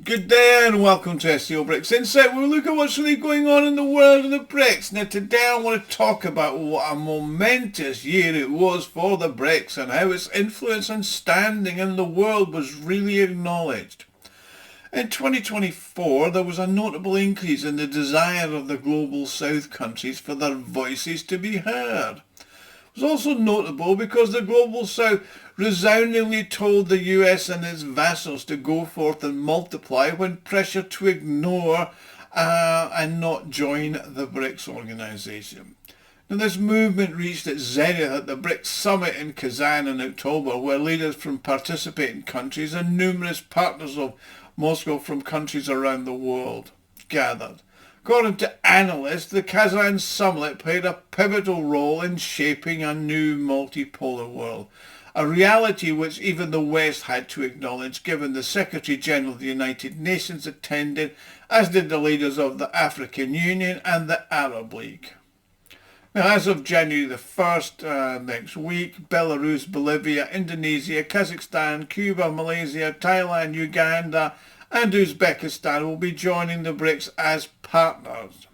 Good day and welcome to SCO BRICS Insight, where we look at what's really going on in the world of the BRICS. Now today I want to talk about what a momentous year it was for the BRICS and how its influence and standing in the world was really acknowledged. In 2024 there was a notable increase in the desire of the Global South countries for their voices to be heard. It was also notable because the Global South resoundingly told the US and its vassals to go forth and multiply when pressured to ignore and not join the BRICS organisation. Now, this movement reached its zenith at the BRICS summit in Kazan in October, where leaders from participating countries and numerous partners of Moscow from countries around the world gathered. According to analysts, the Kazan summit played a pivotal role in shaping a new multipolar world, a reality which even the West had to acknowledge, given the Secretary General of the United Nations attended, as did the leaders of the African Union and the Arab League. Now, as of January the 1st next week, Belarus, Bolivia, Indonesia, Kazakhstan, Cuba, Malaysia, Thailand, Uganda and Uzbekistan will be joining the BRICS as partners.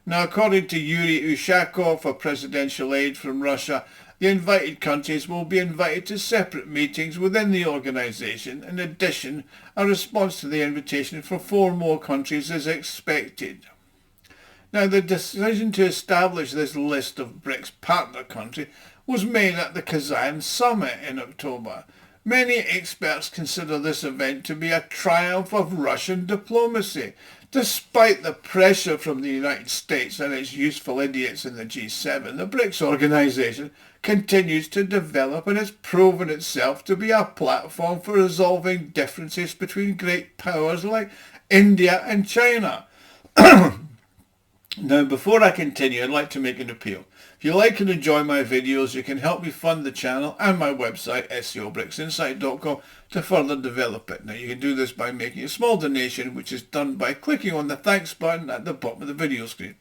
Now, according to Yuri Ushakov for presidential aid from Russia, the invited countries will be invited to separate meetings within the organisation. In addition, a response to the invitation for 4 more countries is expected. Now, the decision to establish this list of BRICS partner countries was made at the Kazan summit in October. Many experts consider this event to be a triumph of Russian diplomacy. Despite the pressure from the United States and its useful idiots in the G7, the BRICS organisation continues to develop and has proven itself to be a platform for resolving differences between great powers like India and China. Now, before I continue, I'd like to make an appeal. If you like and enjoy my videos, you can help me fund the channel and my website, SCOBRICSInsight.com, to further develop it. Now, you can do this by making a small donation, which is done by clicking on the thanks button at the bottom of the video screen.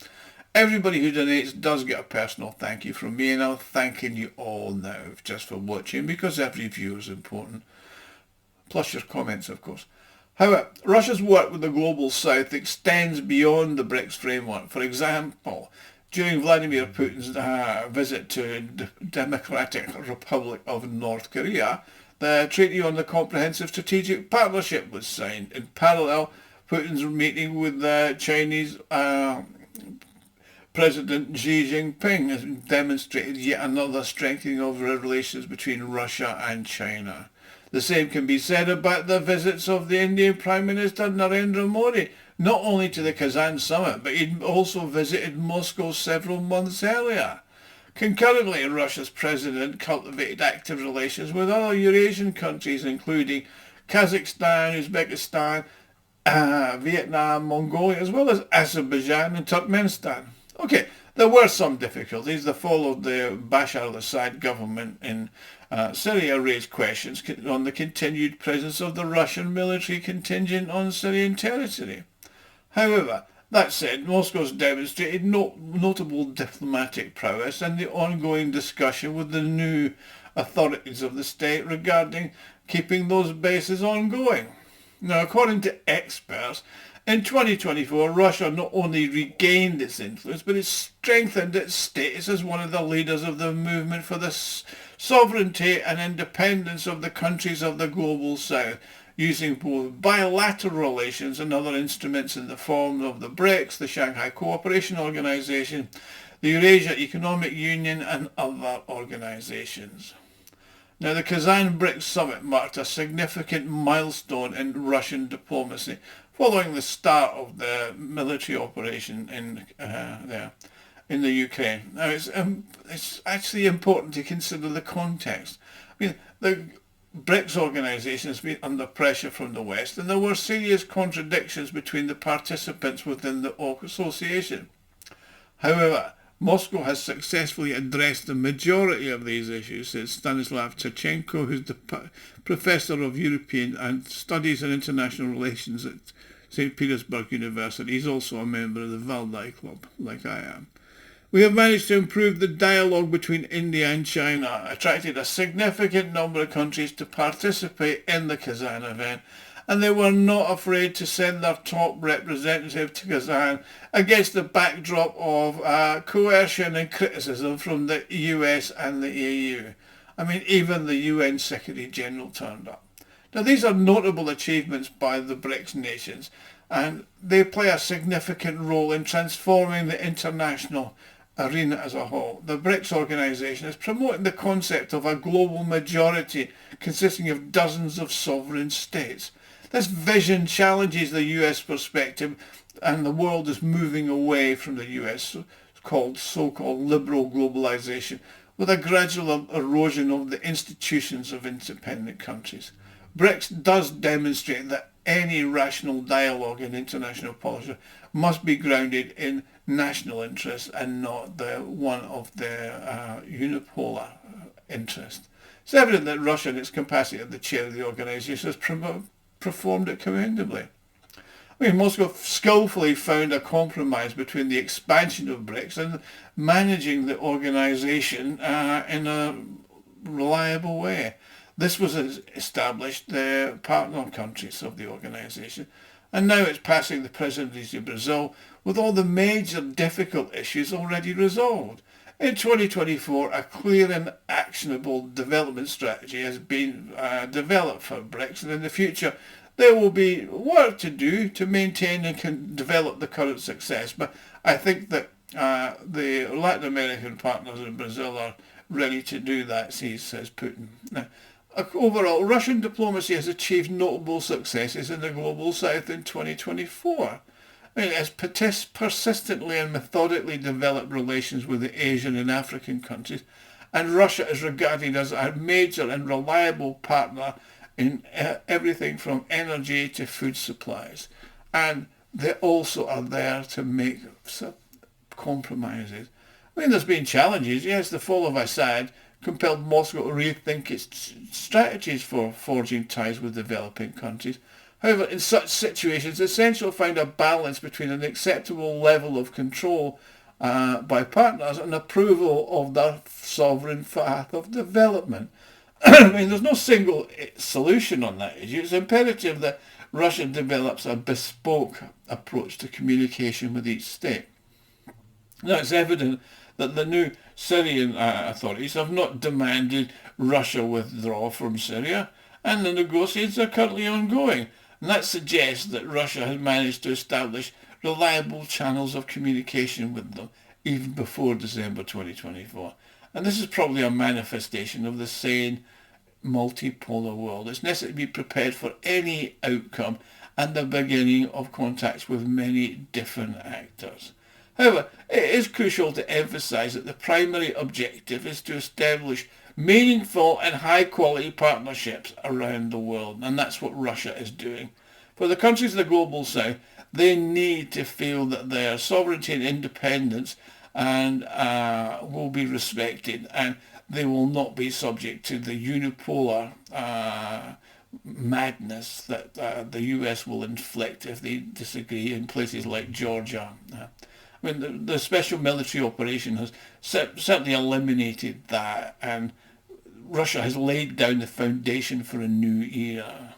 Everybody who donates does get a personal thank you from me, and I'm thanking you all now just for watching, because every view is important. Plus your comments, of course. However, Russia's work with the Global South extends beyond the BRICS framework. For example, during Vladimir Putin's visit to the Democratic Republic of North Korea, the Treaty on the Comprehensive Strategic Partnership was signed. In parallel, Putin's meeting with the Chinese President Xi Jinping has demonstrated yet another strengthening of the relations between Russia and China. The same can be said about the visits of the Indian Prime Minister Narendra Modi, not only to the Kazan summit, but he also visited Moscow several months earlier. Concurrently, Russia's president cultivated active relations with other Eurasian countries, including Kazakhstan, Uzbekistan, Vietnam, Mongolia, as well as Azerbaijan and Turkmenistan. Okay, there were some difficulties. The fall of the Bashar al-Assad government in Syria raised questions on the continued presence of the Russian military contingent on Syrian territory. However, that said, Moscow's demonstrated notable diplomatic prowess and the ongoing discussion with the new authorities of the state regarding keeping those bases ongoing. Now, according to experts, in 2024, Russia not only regained its influence, but it strengthened its status as one of the leaders of the movement for the sovereignty and independence of the countries of the Global South, using both bilateral relations and other instruments in the form of the BRICS, the Shanghai Cooperation Organization, the Eurasia Economic Union and other organizations. Now, the Kazan BRICS summit marked a significant milestone in Russian diplomacy, following the start of the military operation in the Ukraine. Now, it's actually important to consider the context. I mean, the BRICS organisation has been under pressure from the West, and there were serious contradictions between the participants within the association. However, Moscow has successfully addressed the majority of these issues, says Stanislav Tachenko, who's the Professor of European Studies and International Relations at St. Petersburg University. He's also a member of the Valdai Club, like I am. We have managed to improve the dialogue between India and China, attracted a significant number of countries to participate in the Kazan event, and they were not afraid to send their top representative to Kazan against the backdrop of coercion and criticism from the US and the EU. I mean, even the UN Secretary General turned up. Now, these are notable achievements by the BRICS nations, and they play a significant role in transforming the international arena as a whole. The BRICS organisation is promoting the concept of a global majority consisting of dozens of sovereign states. This vision challenges the US perspective, and the world is moving away from the US so-called liberal globalisation, with a gradual erosion of the institutions of independent countries. BRICS does demonstrate that any rational dialogue in international policy must be grounded in national interests and not the one of the unipolar interest. It's evident that Russia, in its capacity as the chair of the organisation, has performed it commendably. I mean, Moscow skillfully found a compromise between the expansion of BRICS and managing the organisation in a reliable way. This was established the partner countries of the organisation, and now it's passing the presidency of Brazil with all the major difficult issues already resolved. In 2024, a clear and actionable development strategy has been developed for BRICS, and in the future there will be work to do to maintain and develop the current success. But I think that the Latin American partners in Brazil are ready to do that, says Putin. Now, overall, Russian diplomacy has achieved notable successes in the global south in 2024. I mean, it has persistently and methodically developed relations with the Asian and African countries, and Russia is regarded as a major and reliable partner in everything from energy to food supplies. And they also are there to make compromises. I mean, there's been challenges. Yes, the fall of Assad compelled Moscow to rethink its strategies for forging ties with developing countries. However, in such situations, it's essential to find a balance between an acceptable level of control by partners and approval of their sovereign path of development. I mean, there's no single solution on that issue. It's imperative that Russia develops a bespoke approach to communication with each state. Now, it's evident that the new Syrian authorities have not demanded Russia withdraw from Syria, and the negotiations are currently ongoing. And that suggests that Russia has managed to establish reliable channels of communication with them even before December 2024. And this is probably a manifestation of the sane multipolar world. It's necessary to be prepared for any outcome and the beginning of contacts with many different actors. However, it is crucial to emphasise that the primary objective is to establish meaningful and high-quality partnerships around the world, and that's what Russia is doing. For the countries of the global south, they need to feel that their sovereignty and independence will be respected, and they will not be subject to the unipolar madness that the US will inflict if they disagree in places like Georgia. I mean, the special military operation has certainly eliminated that, and Russia has laid down the foundation for a new era.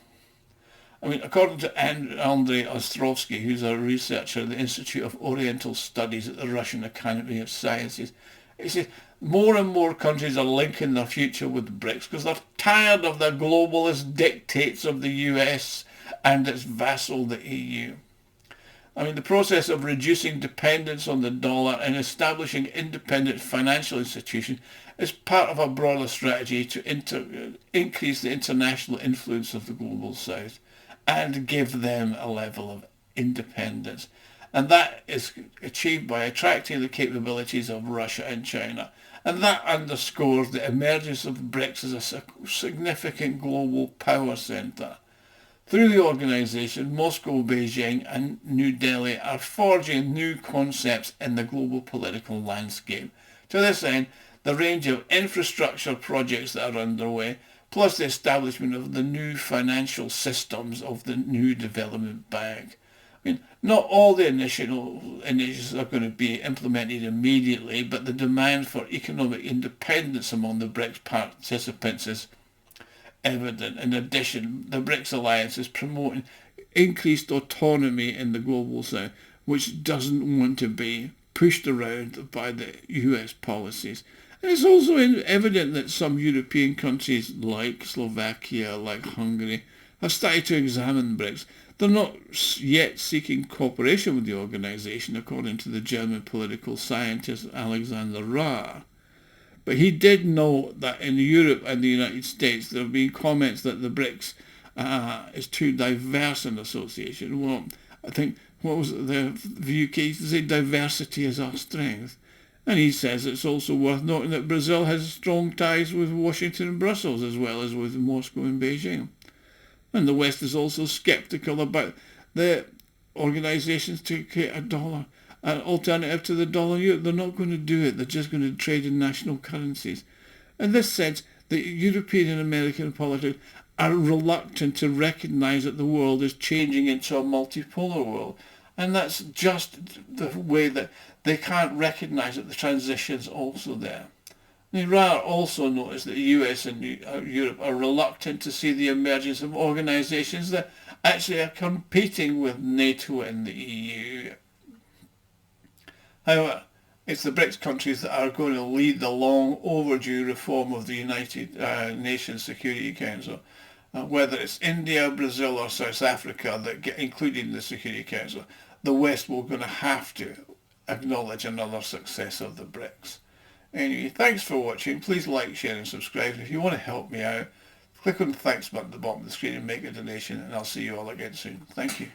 I mean, according to Andrei Ostrovsky, who's a researcher at the Institute of Oriental Studies at the Russian Academy of Sciences, he says more and more countries are linking their future with BRICS because they're tired of the globalist dictates of the US and its vassal, the EU. I mean, the process of reducing dependence on the dollar and establishing independent financial institutions is part of a broader strategy to increase the international influence of the global south and give them a level of independence. And that is achieved by attracting the capabilities of Russia and China. And that underscores the emergence of BRICS as a significant global power centre. Through the organisation, Moscow, Beijing and New Delhi are forging new concepts in the global political landscape. To this end, the range of infrastructure projects that are underway, plus the establishment of the new financial systems of the new development bank. I mean, not all the initiatives are going to be implemented immediately, but the demand for economic independence among the BRICS participants evident. In addition, the BRICS alliance is promoting increased autonomy in the global south, which doesn't want to be pushed around by the US policies. And it's also evident that some European countries like Slovakia, like Hungary, have started to examine BRICS. They're not yet seeking cooperation with the organisation, according to the German political scientist Alexander Rahr. But he did note that in Europe and the United States there have been comments that the BRICS is too diverse an association. Well, I think, what was it, the UK used to say diversity is our strength. And he says it's also worth noting that Brazil has strong ties with Washington and Brussels, as well as with Moscow and Beijing. And the West is also sceptical about the organisations to create a dollar, an alternative to the dollar euro. They're not going to do it. They're just going to trade in national currencies. In this sense, the European and American politics are reluctant to recognise that the world is changing into a multipolar world. And that's just the way that they can't recognise that the transition's also there. Rahr also noticed that the US and Europe are reluctant to see the emergence of organisations that actually are competing with NATO and the EU. However, it's the BRICS countries that are going to lead the long overdue reform of the United Nations Security Council. Whether it's India, Brazil or South Africa that get included in the Security Council, the West will going to have to acknowledge another success of the BRICS. Anyway, thanks for watching. Please like, share and subscribe. If you want to help me out, click on the thanks button at the bottom of the screen and make a donation, and I'll see you all again soon. Thank you.